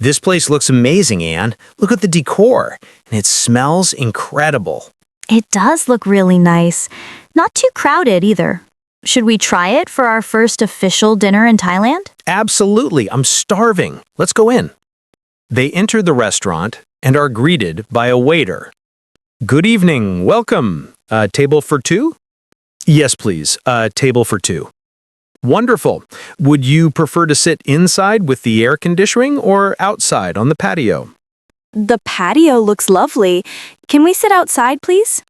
This place looks amazing, Anne. Look at the decor, and it smells incredible. It does look really nice. Not too crowded either. Should we try it for our first official dinner in Thailand? Absolutely, I'm starving. Let's go in. They enter the restaurant and are greeted by a waiter. Good evening, welcome. Table for two? Yes, please. Table for two. Wonderful. Would you prefer to sit inside with the air conditioning or outside on the patio? The patio looks lovely. Can we sit outside, please?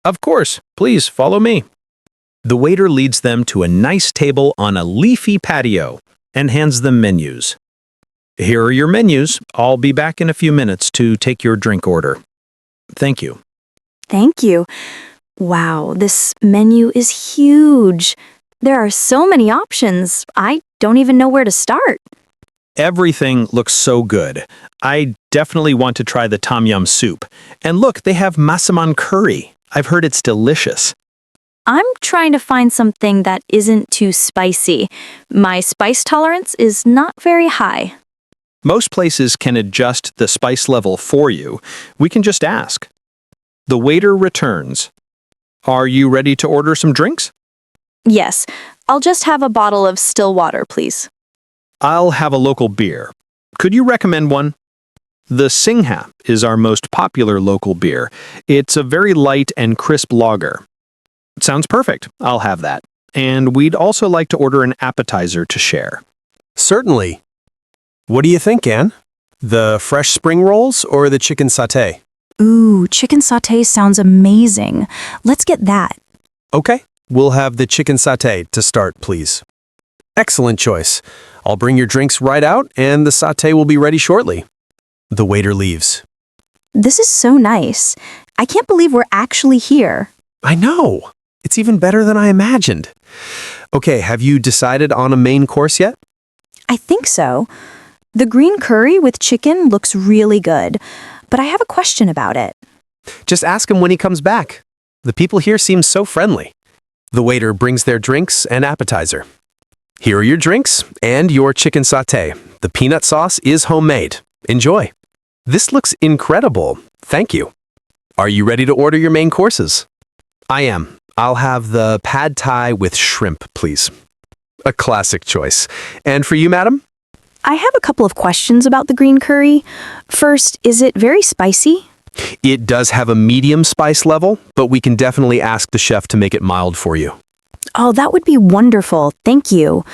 Of course. Please follow me. The waiter leads them to a nice table on a leafy patio and hands them menus. Here are your menus. I'll be back in a few minutes to take your drink order. Thank you. Thank you. Wow, this menu is huge. There are so many options. I don't even know where to start. Everything looks so good. I definitely want to try the tom yum soup. And look, they have massaman curry. I've heard it's delicious. I'm trying to find something that isn't too spicy. My spice tolerance is not very high. Most places can adjust the spice level for you. We can just ask. The waiter returns. Are you ready to order some drinks? Yes, I'll just have a bottle of still water, please. I'll have a local beer. Could you recommend one? The Singha is our most popular local beer. It's a very light and crisp lager. Sounds perfect. I'll have that. And we'd also like to order an appetizer to share. Certainly. What do you think, Anne? The fresh spring rolls or the chicken satay? Ooh, chicken satay sounds amazing. Let's get that. Okay, we'll have the chicken satay to start, please. Excellent choice. I'll bring your drinks right out and the satay will be ready shortly. The waiter leaves. This is so nice. I can't believe we're actually here. I know. It's even better than I imagined. Okay, have you decided on a main course yet? I think so. The green curry with chicken looks really good, but I have a question about it. Just ask him when he comes back. The people here seem so friendly. The waiter brings their drinks and appetizer. Here are your drinks and your chicken satay. The peanut sauce is homemade. Enjoy. This looks incredible. Thank you. Are you ready to order your main courses? I am. I'll have the pad thai with shrimp, please. A classic choice. And for you, madam? I have a couple of questions about the green curry. First, is it very spicy? It does have a medium spice level, but we can definitely ask the chef to make it mild for you. Oh, that would be wonderful. Thank you.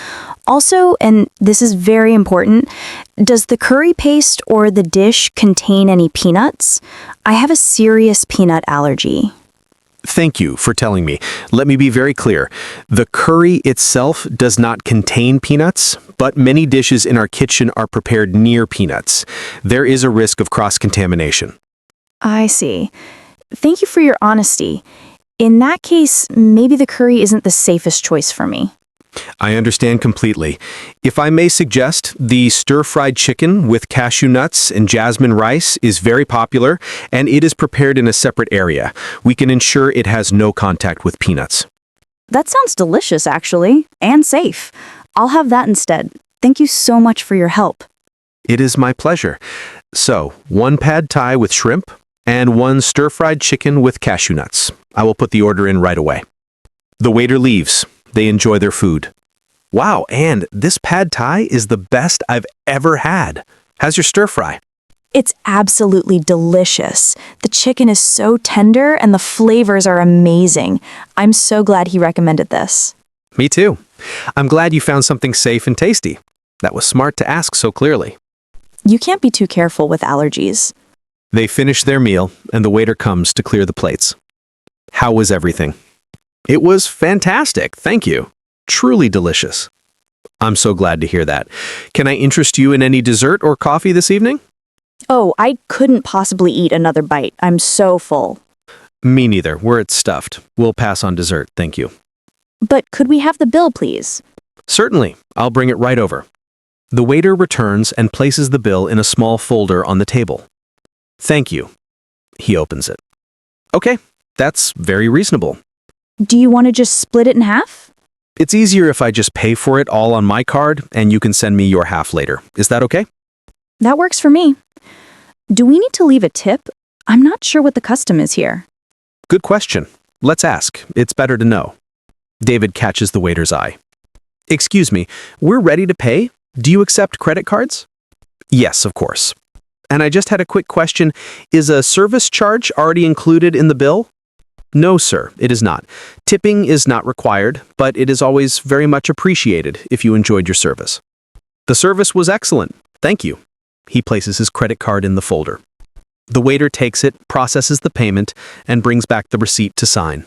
Also, and this is very important, does the curry paste or the dish contain any peanuts? I have a serious peanut allergy. Thank you for telling me. Let me be very clear. The curry itself does not contain peanuts, but many dishes in our kitchen are prepared near peanuts. There is a risk of cross-contamination. I see. Thank you for your honesty. In that case, maybe the curry isn't the safest choice for me. I understand completely. If I may suggest, the stir-fried chicken with cashew nuts and jasmine rice is very popular, and it is prepared in a separate area. We can ensure it has no contact with peanuts. That sounds delicious, actually, and safe. I'll have that instead. Thank you so much for your help. It is my pleasure. So, one pad thai with shrimp and one stir-fried chicken with cashew nuts. I will put the order in right away. The waiter leaves. They enjoy their food. Wow, and this pad thai is the best I've ever had. How's your stir-fry? It's absolutely delicious. The chicken is so tender and the flavors are amazing. I'm so glad he recommended this. Me too. I'm glad you found something safe and tasty. That was smart to ask so clearly. You can't be too careful with allergies. They finish their meal and the waiter comes to clear the plates. How was everything? It was fantastic, thank you. Truly delicious. I'm so glad to hear that. Can I interest you in any dessert or coffee this evening? Oh, I couldn't possibly eat another bite. I'm so full. Me neither. We're stuffed. We'll pass on dessert, thank you. But could we have the bill, please? Certainly. I'll bring it right over. The waiter returns and places the bill in a small folder on the table. Thank you. He opens it. Okay, that's very reasonable. Do you want to just split it in half? It's easier if I just pay for it all on my card and you can send me your half later. Is that okay? That works for me. Do we need to leave a tip? I'm not sure what the custom is here. Good question. Let's ask. It's better to know. David catches the waiter's eye. Excuse me, we're ready to pay. Do you accept credit cards? Yes, of course. And I just had a quick question. Is a service charge already included in the bill? No, sir, it is not. Tipping is not required, but it is always very much appreciated if you enjoyed your service. The service was excellent. Thank you. He places his credit card in the folder. The waiter takes it, processes the payment, and brings back the receipt to sign.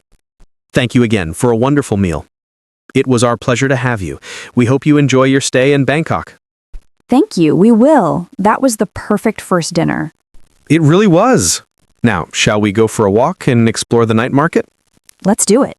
Thank you again for a wonderful meal. It was our pleasure to have you. We hope you enjoy your stay in Bangkok. Thank you, we will. That was the perfect first dinner. It really was. Now, shall we go for a walk and explore the night market? Let's do it.